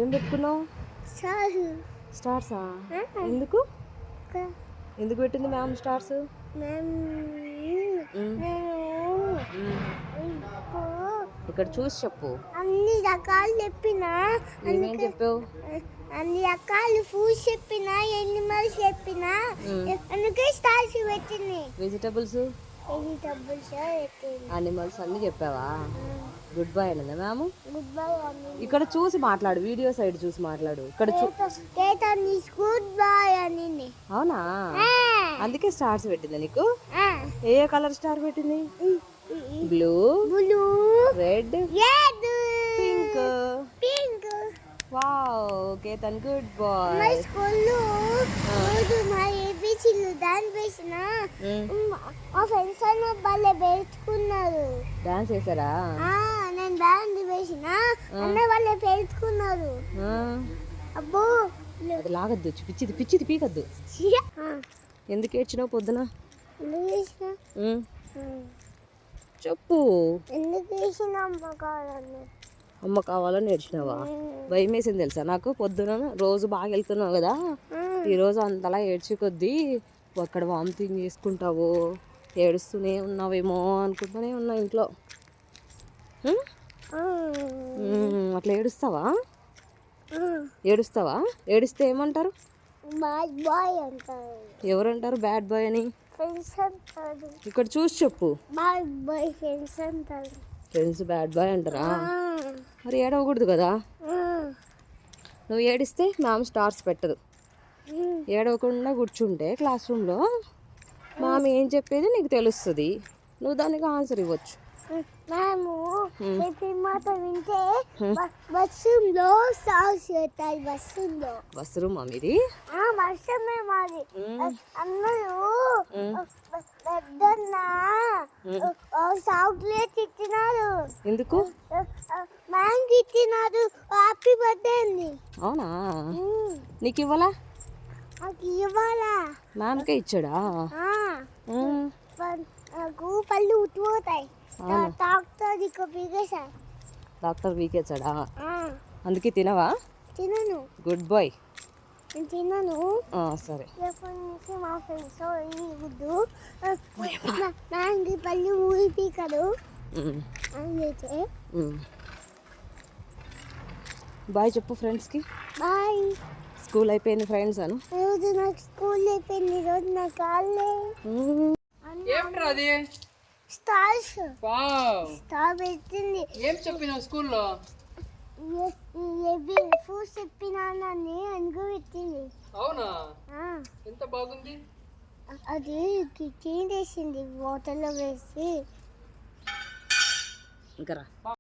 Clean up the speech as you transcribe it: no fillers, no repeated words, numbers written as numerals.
ఏం పెట్టుకున్నావు? స్టార్సా? ఎందుకు ఎందుకు పెట్టింది మ్యామ్ స్టార్స్? ఇక్కడ చూసి చెప్పు. అన్ని రకాలు చెప్పినా, ఏమేం చెప్పావు? అన్ని రకాలు ఫ్రూట్స్ చెప్పినా, ఎనిమల్స్ చెప్పినా, అందుకే స్టార్స్ పెట్టింది. వెజిటబుల్స్ అనిమల్స్ అన్ని చెప్పావా? గుడ్ బాయ్ అన్నదా మ్యామ్? గుడ్ బై అని ఇక్కడ చూసి మాట్లాడు, వీడియో సైడ్ చూసి మాట్లాడు. ఇక్కడ గుడ్ బై అని. అవునా? అందుకే స్టార్స్ పెట్టిందా నీకు? ఏ కలర్ స్టార్ పెట్టింది? Blue, red, pink. Wow, Ketan good boy. My స్కూల్లో రోజు మా ఏబీసీలు డాన్స్ వేసిన మా ఫ్రెండ్స్ అన్న వాళ్ళే పేర్చుకున్నారు. డాన్స్ చేశారా? నేను డాన్స్ వేసిన అన్న వాళ్ళే పేర్చుకున్నారు. అబ్బో అది లాగద్దు, పిచ్చిది పీకద్దు. ఎందుకు ఏడ్చినావు పొద్దున? చెప్పు. ఎందుకు అమ్మ కావాలని ఏడ్చినావా? భయం వేసింది తెలుసా నాకు. పొద్దున రోజు బాగా వెళ్తున్నావు కదా, ఈరోజు అంతలా ఏడ్చి కొద్దీ అక్కడ వామిటింగ్ చేసుకుంటావు, ఏడుస్తూనే ఉన్నావేమో అనుకుంటూనే ఉన్నా ఇంట్లో. అట్లా ఏడుస్తావా? ఏడిస్తే ఏమంటారు? బ్యాడ్ బాయ్ అంటారు. ఎవరంటారు బ్యాడ్ బాయ్ అని? ఫ్రెండ్స్ అంటారు. ఇక్కడ చూసి చెప్పు. బ్యాడ్ బాయ్ ఫ్రెండ్స్ అంటారు. ఫ్రెండ్స్ బ్యాడ్ బాయ్ అంటారా? మరి ఏడవకూడదు కదా. నువ్వు ఏడిస్తే మ్యామ్ స్టార్స్ పెట్టదు. ఏడవకుండా కూర్చుంటే క్లాస్ రూమ్లో మామ్ ఏం చెప్పేది నీకు తెలుస్తుంది, నువ్వు దానికి ఆన్సర్ ఇవ్వచ్చు. మేము మాట వింటే బస్సులో సాంగ్స్ పెట్టాలి. బస్సు రూమా మీది? వర్షమే మాది. అందరూ పెద్దన్న చాక్లెట్ ఇచ్చినారు. ఎందుకు? మ్యాంగ్ ఇచ్చినారు. హ్యాపీ బర్త్డే అండి. అవునా? నీకు ఇవ్వాలా? నాకు ఇవ్వాలా? మ్యామ్కే ఇచ్చాడా? నాకు పళ్ళు ఉట్టిపోతాయి. డాక్టర్ వీకేచ్చాడా? అందుకే తినవా? తినను. Good boy. నేను తినను. సరే. మా ఫ్రెండ్స్ నాకు పళ్ళు ఊరిపీకరు. బాయ్ చెప్పు ఫ్రెండ్స్కి. బాయ్. స్కూల్ అయిపోయింది ఫ్రెండ్స్ అను. ఈరోజు నాకు స్కూల్ అయిపోయింది. ఈరోజు నా కాళ్ళే స్టార్స్. స్టార్ పెట్టింది. ఏం చెప్పినావు స్కూల్లో? ఫ్రూట్స్ చెప్పినానని అనుకో పెట్టింది. అవునా? ఎంత బాగుంది. అది క్లీన్ చేసింది వాటర్లో వేసి. ఇంకా